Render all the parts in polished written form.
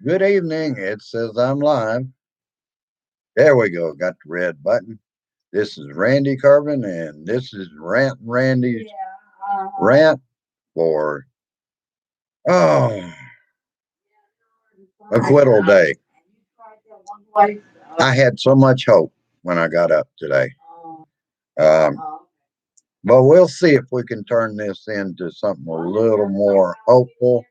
Good evening. It says I'm live. There we go. Got the red button. This is Randy Carbon, and this is Rant Randy's rant for oh acquittal day. I had so much hope when I got up today. Um, but we'll see if we can turn this into something a little more hopeful.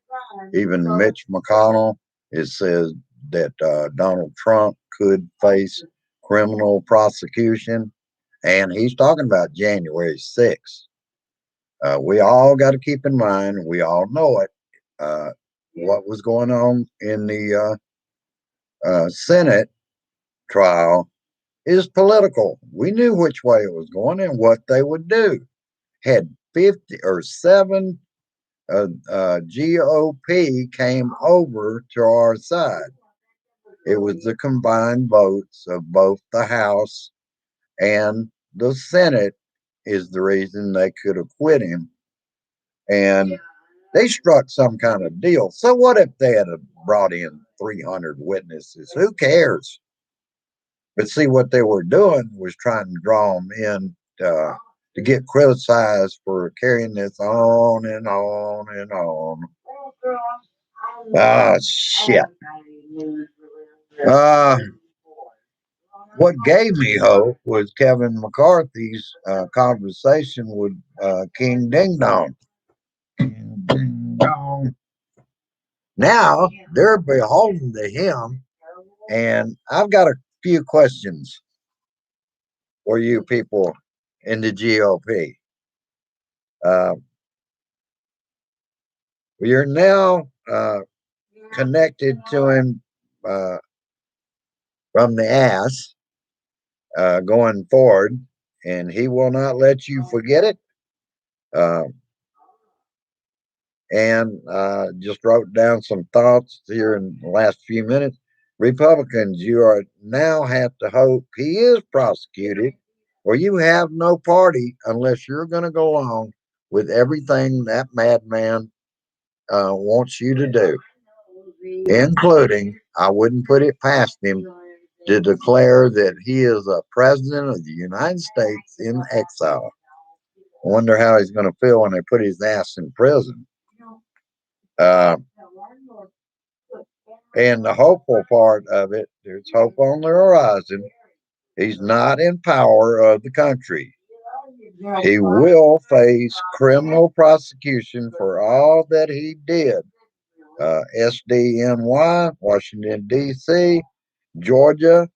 Even Mitch McConnell, it says that Donald Trump could face criminal prosecution, and he's talking about January 6th. We all got to keep in mind, we all know it, uh, what was going on in the Senate trial is political. We knew which way it was going and what they would do. Had 50 or 7 GOP came over to our side. It was the combined votes of both the House and the Senate is the reason they could acquit him. And they struck some kind of deal. So what if they had brought in 300 witnesses? Who cares? But see, what they were doing was trying to draw them in to get criticized for carrying this on and on and on. Ah, shit. Uh, what gave me hope was Kevin McCarthy's conversation with King Ding Dong. King Ding Dong. Now they're beholden to him, and I've got a few questions for you people in the GOP. Uh, you're now connected to him uh, from the ass going forward, and he will not let you forget it. Uh, and just wrote down some thoughts here in the last few minutes. Republicans, you are now have to hope he is prosecuted, or you have no party unless you're going to go along with everything that madman wants you to do, including, I wouldn't put it past him to declare that he is a president of the United States in exile. I wonder how he's going to feel when they put his ass in prison. Uh, and the hopeful part of it, there's hope on the horizon. He's not in power of the country. He will face criminal prosecution for all that he did. SDNY, Washington, D.C., Georgia,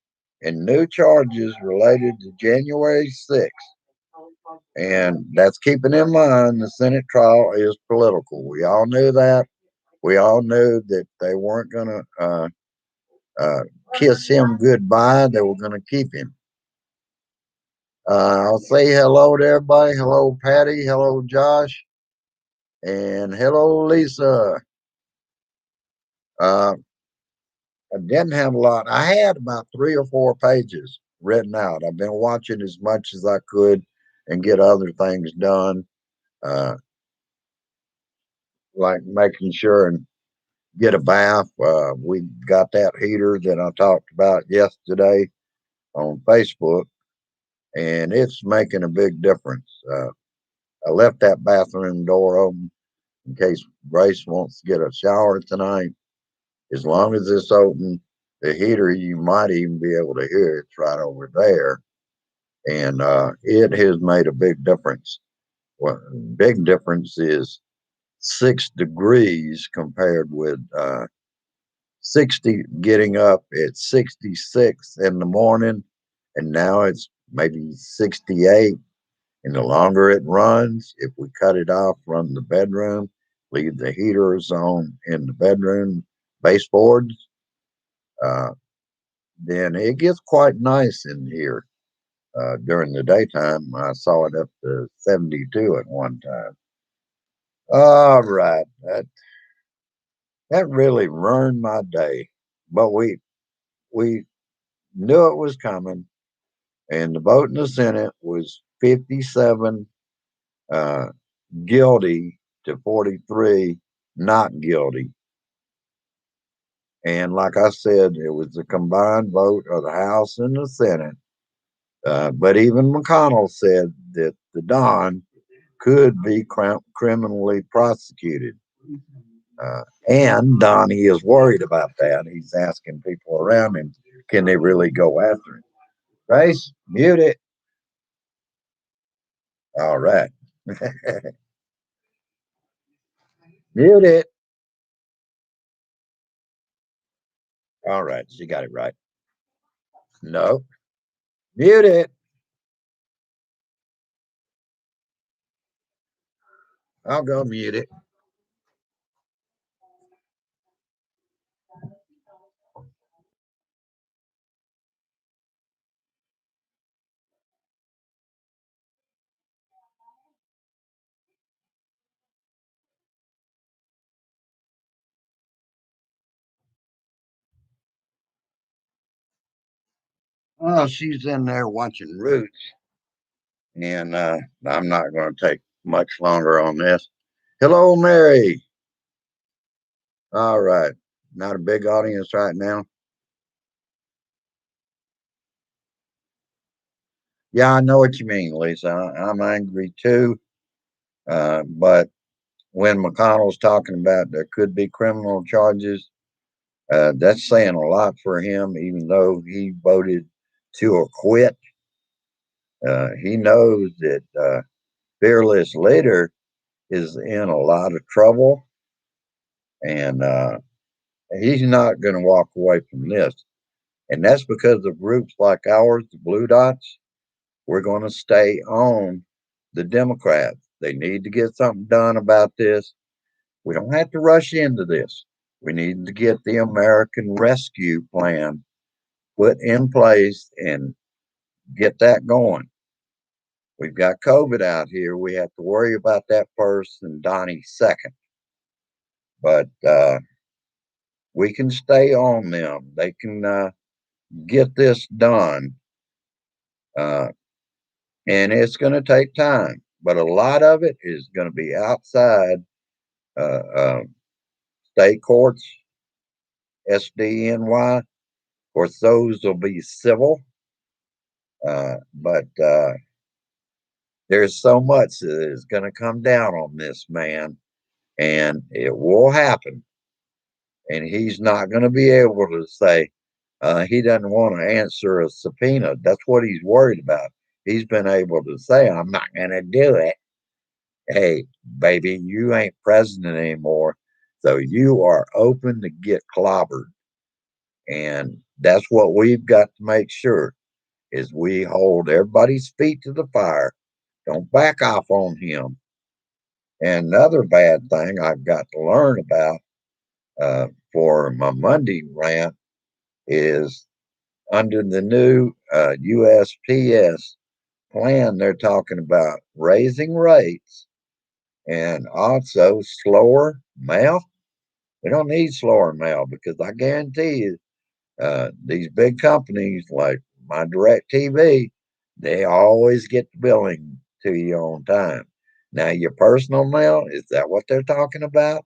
and new charges related to January 6th. And that's keeping in mind the Senate trial is political. We all knew that. We all knew that they weren't going to uh, kiss him goodbye. They were going to keep him. I'll say hello to everybody. Hello, Patty. Hello, Josh. And hello, Lisa. Uh, I didn't have a lot. I had about 3 or 4 pages written out. I've been watching as much as I could and get other things done, uh, like making sure and get a bath. We got that heater that I talked about yesterday on Facebook, and it's making a big difference. I left that bathroom door open in case Grace wants to get a shower tonight. As long as it's open, the heater, you might even be able to hear it. It's right over there. And it has made a big difference. Well, big difference is 6 degrees compared with 60, getting up at 66 in the morning. And now it's maybe 68. And the longer it runs, if we cut it off from the bedroom, leave the heaters on in the bedroom baseboards, uh, then it gets quite nice in here. During the daytime, I saw it up to 72 at one time. All right, that really ruined my day, but we knew it was coming, and the vote in the Senate was 57 uh, guilty to 43 not guilty. And like I said, it was a combined vote of the House and the Senate. But even McConnell said that the Don could be criminally prosecuted. And Donnie is worried about that. He's asking people around him, can they really go after him? Grace, mute it. All right. Mute it. All right. She got it right. No, mute it. I'll go mute it. Oh, she's in there watching Roots, and I'm not going to take much longer on this. Hello, Mary. All right. Not a big audience right now. Yeah, I know what you mean, Lisa. I'm angry too. But when McConnell's talking about there could be criminal charges, that's saying a lot for him, even though he voted to acquit. He knows that fearless leader is in a lot of trouble, and he's not going to walk away from this. And that's because of groups like ours, the Blue Dots. We're going to stay on the Democrats. They need to get something done about this. We don't have to rush into this. We need to get the American Rescue Plan put in place and get that going. We've got COVID out here. We have to worry about that first and Donnie second. But we can stay on them. They can get this done. Uh, and it's going to take time. But a lot of it is going to be outside uh, uh, state courts, SDNY. Of course, those will be civil. But there's so much that is going to come down on this man, and it will happen. And he's not going to be able to say he doesn't want to answer a subpoena. That's what he's worried about. He's been able to say, I'm not going to do it. Hey, baby, you ain't president anymore. So you are open to get clobbered. And that's what we've got to make sure is we hold everybody's feet to the fire. Don't back off on him. And another bad thing I've got to learn about for my Monday rant is under the new USPS plan, they're talking about raising rates and also slower mail. We don't need slower mail because I guarantee you, these big companies like my Direct TV, they always get the billing to you on time. Now, your personal mail, is that what they're talking about?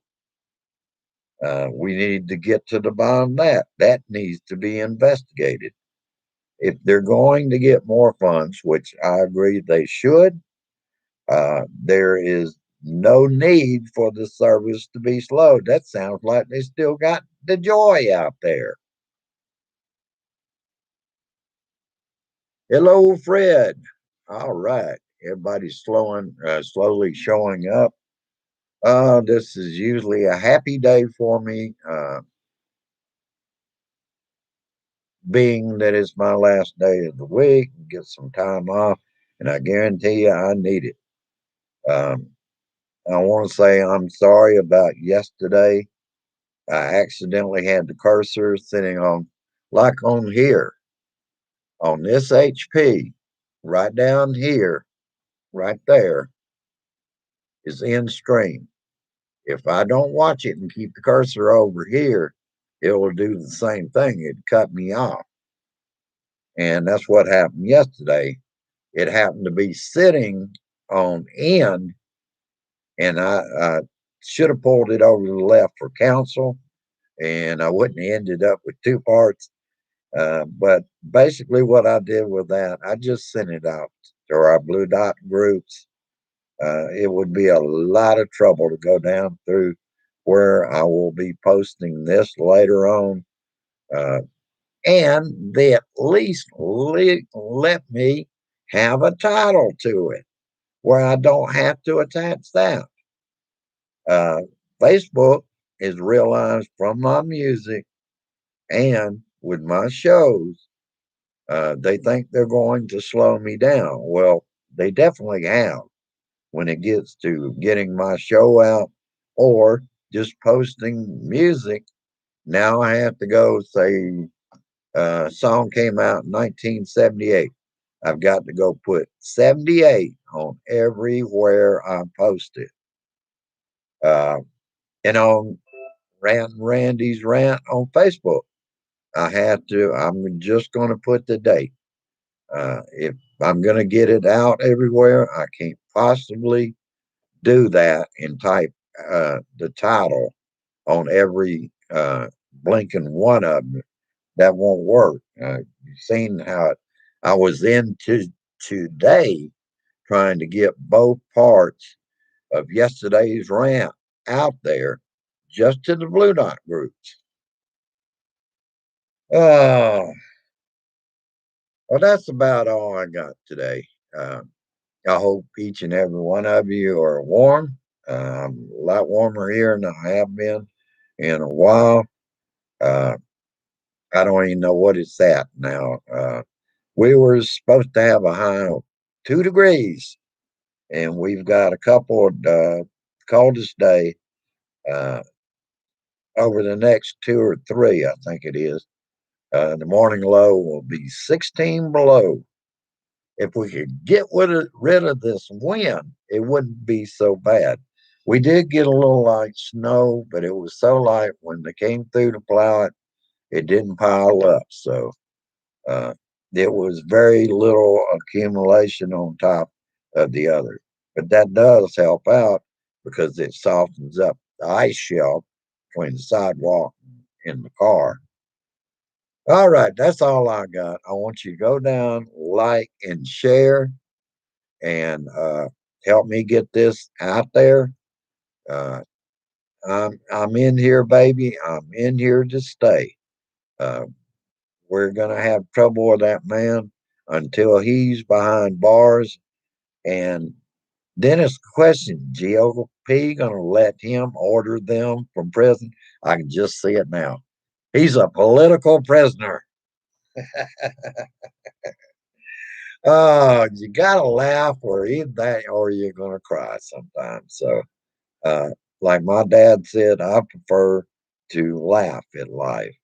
We need to get to the bottom of that. That needs to be investigated. If they're going to get more funds, which I agree they should, there is no need for the service to be slowed. That sounds like they still got the joy out there. Hello, Fred. All right. Everybody's slowly showing up. This is usually a happy day for me, being that it's my last day of the week, get some time off, and I guarantee you I need it. Um, I want to say I'm sorry about yesterday. I accidentally had the cursor sitting on, like on here, on this HP, right down here, right there is in stream. If I don't watch it and keep the cursor over here, it will do the same thing. It cut me off. And that's what happened yesterday. It happened to be sitting on end, and I should have pulled it over to the left for counsel. and I wouldn't have ended up with two parts. But basically, what I did with that, I just sent it out to our Blue Dot groups. It would be a lot of trouble to go down through where I will be posting this later on. Uh, and they at least let me have a title to it where I don't have to attach that. Uh, Facebook is realized from my music and with my shows, they think they're going to slow me down. Well, they definitely have when it gets to getting my show out or just posting music. Now I have to go say, song came out in 1978. I've got to go put 78 on everywhere I post it. Uh, and on Randy's Rant on Facebook, I have to, I'm just going to put the date. If I'm going to get it out everywhere, I can't possibly do that and type the title on every blinking one of them. That won't work. You've seen how I was into today trying to get both parts of yesterday's rant out there just to the Blue Dot groups. Oh, well, that's about all I got today. Uh, I hope each and every one of you are warm. I'm a lot warmer here than I have been in a while. Uh, I don't even know what it's at now. We were supposed to have a high of 2 degrees, and we've got a couple of coldest day uh, over the next two or three, I think it is. The morning low will be 16 below. If we could get rid of this wind, it wouldn't be so bad. We did get a little light snow, but it was so light when they came through to plow it, it didn't pile up. So uh, it was very little accumulation on top of the other. But that does help out because it softens up the ice shelf between the sidewalk and the car. All right, that's all I got. I want you to go down, like, and share, and help me get this out there. Uh, I'm in here, baby. I'm in here to stay. Uh, we're gonna have trouble with that man until he's behind bars. And then it's the question: GOP gonna let him order them from prison? I can just see it now. He's a political prisoner. Oh, you gotta laugh, or either that, or you're gonna cry sometimes. So, uh, like my dad said, I prefer to laugh at life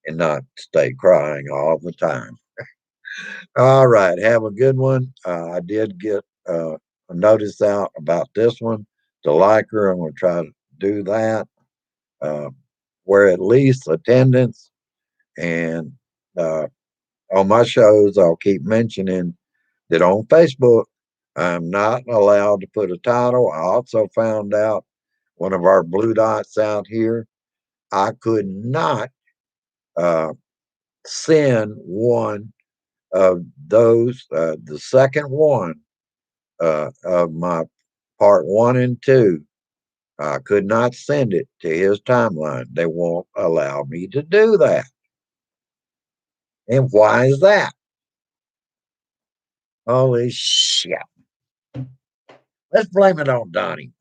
and not stay crying all the time. All right, have a good one. I did get a notice out about this one to like her. I'm gonna try to do that. Uh, where at least attendance and uh, on my shows, I'll keep mentioning that on Facebook, I'm not allowed to put a title. I also found out one of our blue dots out here, I could not uh, send one of those, the second one of my part one and two. I could not send it to his timeline. They won't allow me to do that. And why is that? Holy shit. Let's blame it on Donnie.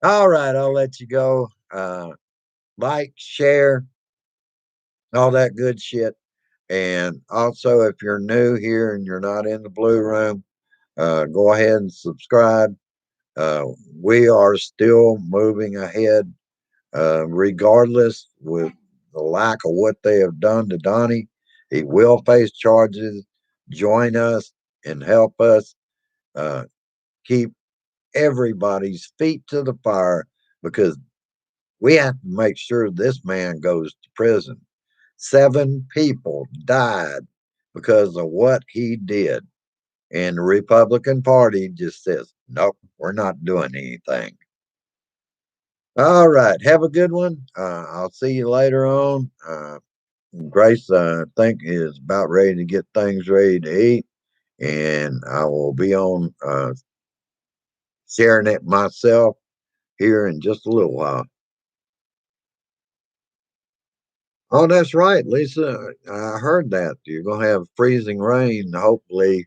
All right, I'll let you go. Like, share, all that good shit. And also, if you're new here and you're not in the Blue Room, go ahead and subscribe. Uh, we are still moving ahead, regardless with the lack of what they have done to Donnie. He will face charges. Join us and help us uh, keep everybody's feet to the fire because we have to make sure this man goes to prison. 7 people died because of what he did. And the Republican Party just says, nope, we're not doing anything. All right. Have a good one. I'll see you later on. Grace, I think, is about ready to get things ready to eat, and I will be on sharing it myself here in just a little while. Oh, that's right, Lisa. I heard that you're going to have freezing rain. Hopefully,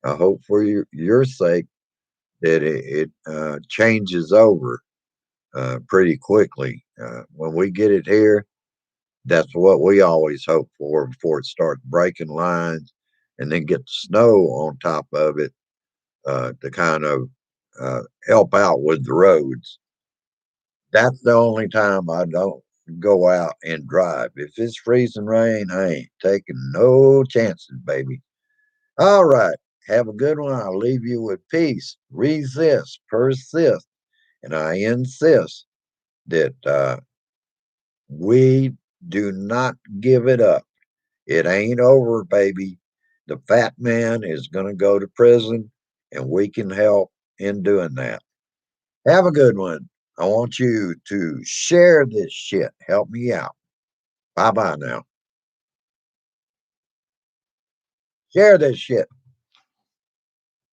I hope for your sake that it changes over pretty quickly. When we get it here, that's what we always hope for before it starts breaking lines and then get snow on top of it to kind of help out with the roads. That's the only time I don't go out and drive. If it's freezing rain, I ain't taking no chances, baby. All right. Have a good one. I'll leave you with peace. Resist, persist. And I insist that we do not give it up. It ain't over, baby. The fat man is going to go to prison, and we can help in doing that. Have a good one. I want you to share this shit. Help me out. Bye bye now. Share this shit.